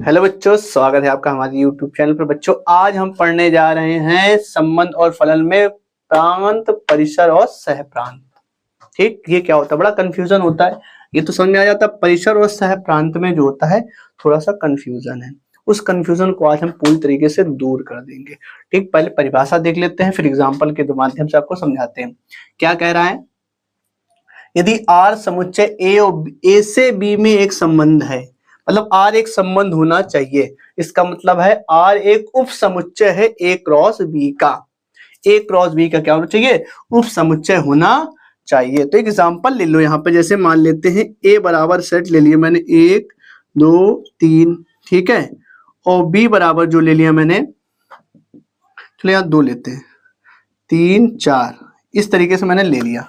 Hello बच्चों, स्वागत है आपका हमारे YouTube चैनल पर। बच्चों, आज हम पढ़ने जा रहे हैं संबंध और फलन में प्रांत, परिसर और सहप्रांत। ठीक, ये क्या होता है? बड़ा कंफ्यूजन होता है। ये तो समझ में आ जाता है, परिसर और सहप्रांत में जो होता है थोड़ा सा कंफ्यूजन है। उस कंफ्यूजन को आज हम पूरी तरीके से दूर कर देंगे। ठीक, पहले परिभाषा देख लेते हैं, फिर एग्जाम्पल के माध्यम से आपको समझाते हैं। क्या कह रहा है? यदि R समुच्चय A से B में एक संबंध है, मतलब R एक संबंध होना चाहिए। इसका मतलब है R एक उप समुच्चय है A क्रॉस B का। A क्रॉस B का क्या होना चाहिए? उप समुच्चय होना चाहिए। तो एक एग्जांपल ले लो यहाँ पे, जैसे मान लेते हैं A बराबर सेट ले लिया मैंने 1 2 3, ठीक है, और B बराबर जो ले लिया मैंने, चलो यहाँ 2 लेते हैं, 3 4, इस तरीके से मैंने ले लिया।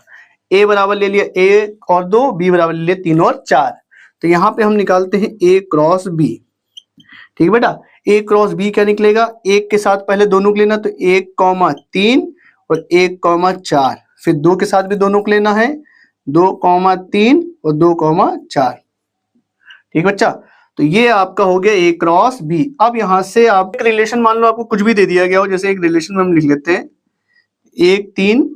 A बराबर ले लिया 1 और 2, B बराबर ले लिया 3 और 4। तो यहाँ पे हम निकालते हैं A क्रॉस B। ठीक है बेटा, A क्रॉस B क्या निकलेगा? 1 के साथ पहले दोनों को लेना, तो 1,3 और 1,4। फिर 2 के साथ भी दोनों को लेना है, 2,3 और 2,4। ठीक बच्चा, तो ये आपका हो गया A क्रॉस B। अब यहाँ से आप एक रिलेशन मान लो, आपको कुछ भी दे दिया गया हो, जैसे एक रिलेशन हम लिख लेते हैं 1 3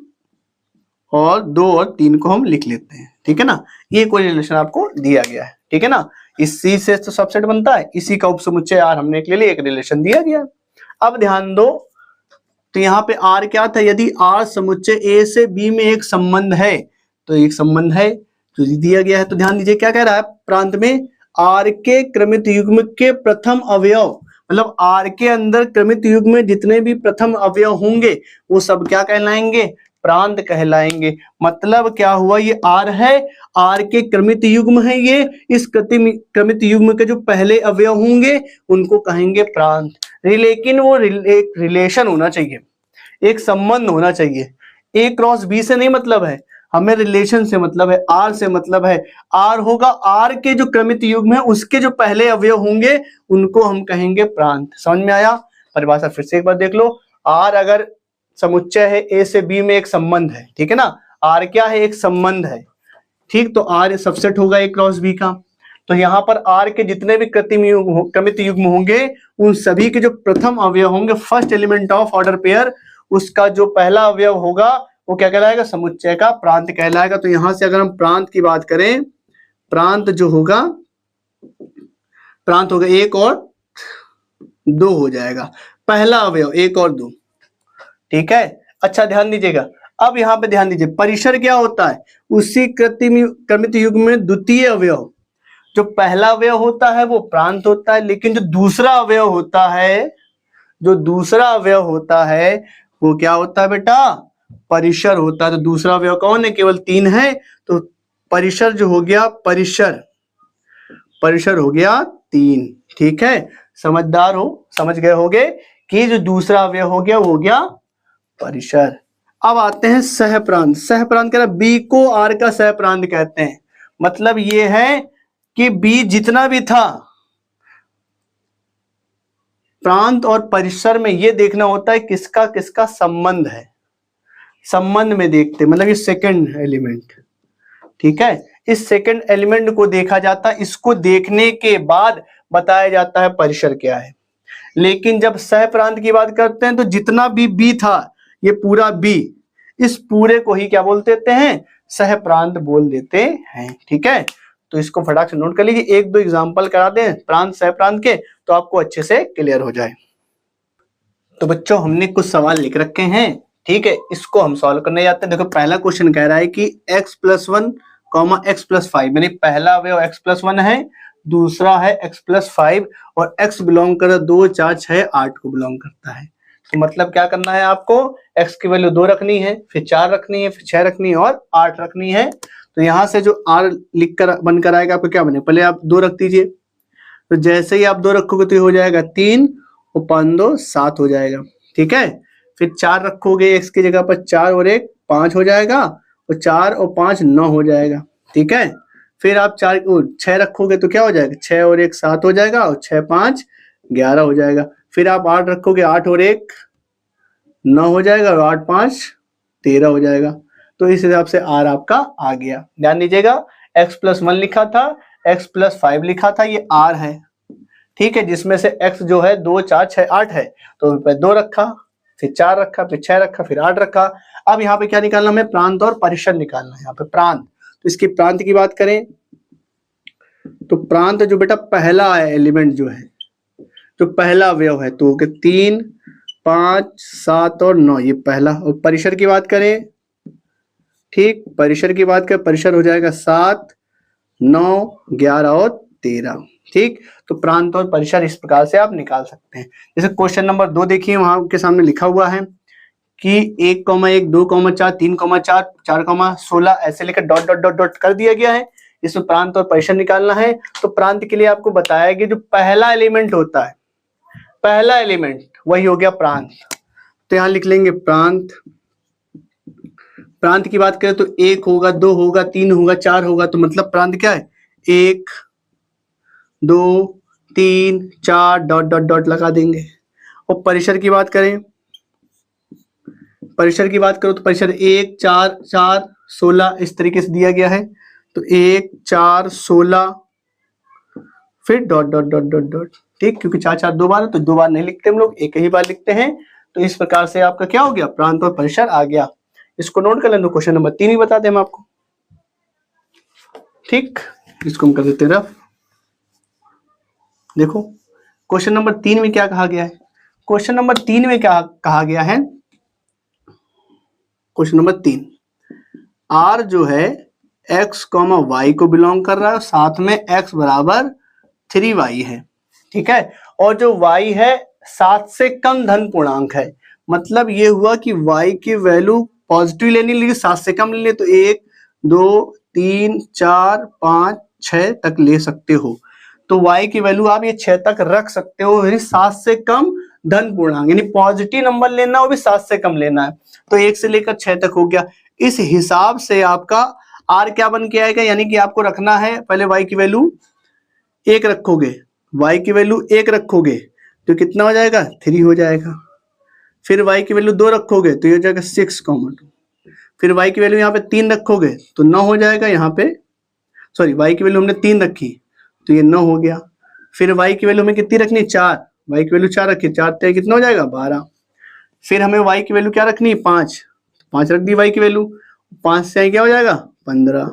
और 2 और 3 को हम लिख लेते हैं। ठीक है ना, ये कोई रिलेशन आपको दिया गया है। ठीक है ना, इसी से तो सबसेट बनता है, इसी का उपसमुच्चय R हमने ले लिया, एक रिलेशन दिया गया। अब ध्यान दो, तो यहाँ पे R क्या था? यदि R समुच्चय A से B में एक संबंध है, तो एक संबंध है तो दिया गया है। तो ध्यान दीजिए क्या कह रहा है प्रांत में, R के क्रमित युग्म के प्रथम अवयव, मतलब R के अंदर क्रमित युग्म में जितने भी प्रथम अवयव होंगे वो सब क्या कहलाएंगे? प्रांत कहलाएंगे। मतलब क्या हुआ? ये R है, R के क्रमित युग्म है ये, इस क्रमित युग्म के जो पहले अवयव होंगे उनको कहेंगे प्रांत। लेकिन वो एक रिलेशन होना चाहिए, एक संबंध होना चाहिए। A क्रॉस B से नहीं मतलब है, हमें रिलेशन से मतलब है, R से मतलब है। R होगा, R के जो क्रमित युग्म है उसके जो पहले अवयव होंगे उनको हम कहेंगे प्रांत। समझ में आया? परिभाषा फिर से एक बार देख लो। R अगर समुच्चय है A से B में एक संबंध है, ठीक है ना, R क्या है? एक संबंध है। ठीक, तो R सबसेट होगा A क्रॉस B का। तो यहाँ पर R के जितने भी क्रमित युग्म होंगे उन सभी के जो प्रथम अवयव होंगे, first element of order pair, उसका जो पहला अवयव होगा वो क्या कहलाएगा? समुच्चय का प्रांत कहलाएगा। तो यहां से अगर हम प्रांत की बात करें, प्रांत जो होगा, प्रांत होगा 1 और 2 हो जाएगा, पहला अवयव 1 और 2। ठीक है, अच्छा ध्यान दीजिएगा। अब यहाँ पे ध्यान दीजिए, परिसर क्या होता है? उसी क्रमित युग्म में द्वितीय अवयव, जो पहला अवयव होता है वो प्रांत होता है, लेकिन जो दूसरा अवयव होता है, जो दूसरा अवयव होता है वो क्या होता है बेटा? परिसर होता है। तो दूसरा अवयव कौन है? केवल 3 है, तो परिसर जो हो गया, परिसर हो गया 3। ठीक है, समझदार हो, समझ गए होगे कि जो दूसरा अवयव हो गया वो हो गया परिसर। अब आते हैं सहप्रांत। सहप्रांत कह रहा B को R का सहप्रांत कहते हैं। मतलब ये है कि B जितना भी था, प्रांत और परिसर में ये देखना होता है किसका किसका संबंध है। संबंध में देखते, मतलब ये सेकंड एलिमेंट। ठीक है, इस सेकंड एलिमेंट को देखा जाता है, इसको देखने के बाद बताया जाता है परिसर क्या है। लेकिन जब सहप्रांत की बात करते हैं तो जितना भी B था, ये पूरा B, इस पूरे को ही क्या बोल देते हैं? सहप्रांत बोल देते हैं। ठीक है, तो इसको फटाक से नोट कर लीजिए, 1-2 एग्जांपल करा दें प्रांत सहप्रांत के, तो आपको अच्छे से क्लियर हो जाए। तो बच्चों, हमने कुछ सवाल लिख रखे हैं, ठीक है, इसको हम सॉल्व करने जाते हैं। देखो, पहला क्वेश्चन कह रहा है कि x+1, x+5, यानी पहला अवयव x+1 है, दूसरा है x+5, और x बिलोंग कर 2 4 6 8 को बिलोंग करता है। तो मतलब क्या करना है आपको? x की वैल्यू 2 रखनी है, फिर 4 रखनी है, फिर 6 रखनी है और 8 रखनी है। तो यहां से जो r लिख कर बनकर आएगा आपको क्या बने? पहले आप 2 रख दीजिए, तो जैसे ही आप 2 रखोगे तो ये हो जाएगा 3 और 5 2 7 हो जाएगा। ठीक है, फिर 4 रखोगे x की जगह पर, 4 और 1 5 हो जाएगा, और 4 और 5 9 हो जाएगा। ठीक है, फिर आप 6 रखोगे तो क्या हो जाएगा? 6 और 1 7 हो जाएगा, और 6 5 11 हो जाएगा। फिर आप 8 रखोगे, 8 और 1 9 हो जाएगा, और 8 5 13 हो जाएगा। तो इस हिसाब से R आपका आ गया। ध्यान दीजिएगा, x+1 लिखा था, x+5 लिखा था, ये R है। ठीक है, जिसमें से x जो है 2 4 6 8 है, तो 2 रखा, फिर 4 रखा, फिर 6 रखा, फिर 8 रखा। अब यहाँ पे क्या निकालना हमें, प्रांत और परिसर निकालना है। यहाँ पे प्रांत, तो इसकी प्रांत की बात करें तो प्रांत जो बेटा पहला एलिमेंट जो है, जो पहला अवयव है, तो 3 5 7 और 9, ये पहला। और परिसर की बात करें, ठीक, परिसर की बात करें, परिसर हो जाएगा 7 9 11 और 13। ठीक, तो प्रांत और परिसर इस प्रकार से आप निकाल सकते हैं। जैसे क्वेश्चन नंबर 2 देखिए, वहां आपके सामने लिखा हुआ है कि 1,1 2,4 3,4 4,16 ऐसे लेकर डॉट डॉट डॉट डॉट कर दिया गया है। इसमें प्रांत और परिसर निकालना है। तो प्रांत के लिए आपको बताया कि जो पहला एलिमेंट होता है, पहला एलिमेंट वही हो गया प्रांत। तो यहां लिख लेंगे प्रांत। प्रांत की बात करें तो 1 होगा, 2 होगा, 3 होगा, 4 होगा, तो मतलब प्रांत क्या है, 1 2 3 4 डॉट डॉट डॉट लगा देंगे। और परिसर की बात करें, परिसर की बात करो तो परिसर 1 4 4 16 इस तरीके से दिया गया है। तो 1 4 16 फिर dot dot dot dot dot. ठीक, क्योंकि 4 4 2 बार है तो 2 बार नहीं लिखते हम लोग, एक ही बार लिखते हैं। तो इस प्रकार से आपका क्या हो गया, प्रांत और परिसर आ गया। इसको नोट कर लेना, क्वेश्चन नंबर 3 ही बताते हैं हम आपको। ठीक, इसको हम कर देते हैं रफ। देखो क्वेश्चन नंबर 3 में क्या कहा गया है, क्वेश्चन नंबर 3 में क्या कहा गया है, क्वेश्चन नंबर 3, R जो है x, y को बिलोंग कर रहा है, साथ में x बराबर 3y है। ठीक है, और जो y है 7 से कम धन पूर्णांक है। मतलब ये हुआ कि y की वैल्यू पॉजिटिव लेनी, लेकिन 7 से कम लेनी, तो 1 2 3 4 5 6 तक ले सकते हो। तो y की वैल्यू आप ये 6 तक रख सकते हो, यानी 7 से कम धन पूर्णांक, यानी पॉजिटिव नंबर लेना, वो भी 7 से कम लेना है। तो 1 से लेकर 6 तक हो गया। इस हिसाब से आपका r क्या बन के आएगा, यानी कि आपको रखना है, पहले y की वैल्यू 1 रखोगे, y की वैल्यू 1 रखोगे तो कितना हो जाएगा, 3 हो जाएगा। फिर y की वैल्यू 2 रखोगे तो ये हो जाएगा 6,2। फिर y की वैल्यू यहाँ पे 3 रखोगे तो 9 हो जाएगा। यहाँ पे सॉरी, y की वैल्यू हमने 3 रखी तो ये 9 हो गया। फिर y की वैल्यू हमें कितनी रखनी, 4, y की वैल्यू 4 रखी, 4 ते कितना हो जाएगा, 12। फिर हमें y की वैल्यू क्या रखनी, 5, 5 रख दी y की वैल्यू, 5 से क्या हो जाएगा, 15।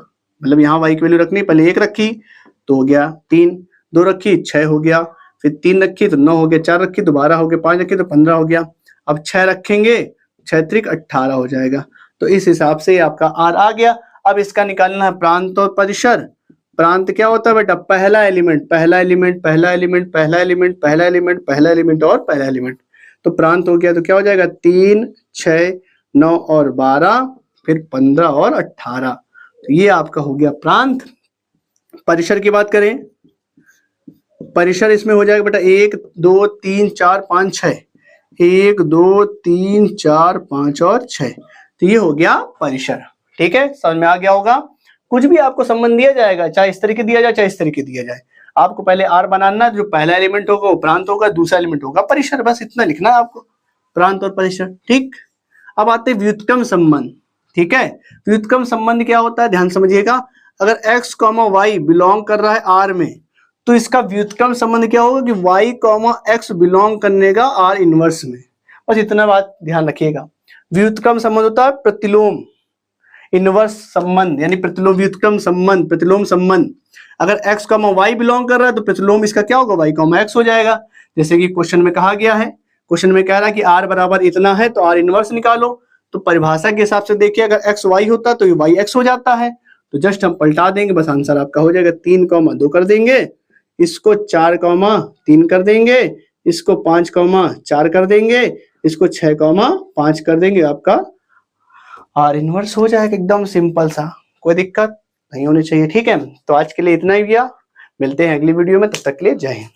मतलब यहाँ y की वैल्यू रखनी, पहले 1 रखी तो हो गया 3, 2 रखी 6 हो गया, फिर 3 रखी तो 9 हो गया, 4 रखी तो 12 हो गया, 5 रखी तो 15 हो गया। अब 6 रखेंगे, 6 त्रिक 18 हो जाएगा। तो इस हिसाब से आपका r आ गया। अब इसका निकालना है प्रांत और परिसर। प्रांत क्या होता है बेटा, पहला एलिमेंट, पहला एलिमेंट, पहला एलिमेंट, पहला एलिमेंट, पहला एलिमेंट, पहला एलिमेंट और पहला एलिमेंट। तो प्रांत हो गया तो क्या हो जाएगा, 3 6 9 और 12, फिर 15 और 18। तो ये आपका हो गया प्रांत। परिसर की बात करें, परिसर इसमें हो जाएगा बेटा 1 2 3 4 5 6, 1 2 3 4 5 और 6। तो ये हो गया परिसर। ठीक है, समझ में आ गया होगा। कुछ भी आपको संबंध दिया जाएगा, चाहे इस तरीके दिया जाए चाहे इस तरीके दिया जाए, आपको पहले आर बनाना, जो पहला एलिमेंट होगा वो प्रांत होगा, दूसरा एलिमेंट होगा परिसर, बस इतना लिखना है आपको, प्रांत और परिसर। ठीक, अब आते हैं व्युत्क्रम संबंध। ठीक है, व्युत्क्रम संबंध क्या होता है, ध्यान समझिएगा। अगर x, y बिलोंग कर रहा है R में, तो इसका व्युत्क्रम संबंध क्या होगा कि y, x बिलोंग करने का R इनवर्स में। बस इतना बात ध्यान रखिएगा। व्युत्क्रम संबंध होता है प्रतिलोम, इनवर्स संबंध, यानी प्रतिलोम व्युत्क्रम संबंध, प्रतिलोम संबंध। अगर x, y बिलोंग कर रहा है तो प्रतिलोम इसका क्या होगा, y, x हो जाएगा। जैसे कि क्वेश्चन में कहा गया है, क्वेश्चन में कह रहा है कि r बराबर इतना है तो r इनवर्स निकालो। तो परिभाषा के हिसाब से देखिए, अगर x y होता तो ये y x हो जाता है। तो जस्ट हम पलटा देंगे, बस आंसर आपका हो जाएगा। 3, 2 कर देंगे, इसको 4, 3 कर देंगे, इसको 5, 4 कर देंगे, इसको 6, 5 कर देंगे, आपका आर इनवर्स हो जाएगा। एकदम सिंपल सा, कोई दिक्कत नहीं होनी चाहिए। ठीक है, तो आज के लिए इतना ही भैया, मिलते हैं अगली वीडियो में, तब तक के लिए जय हिंद।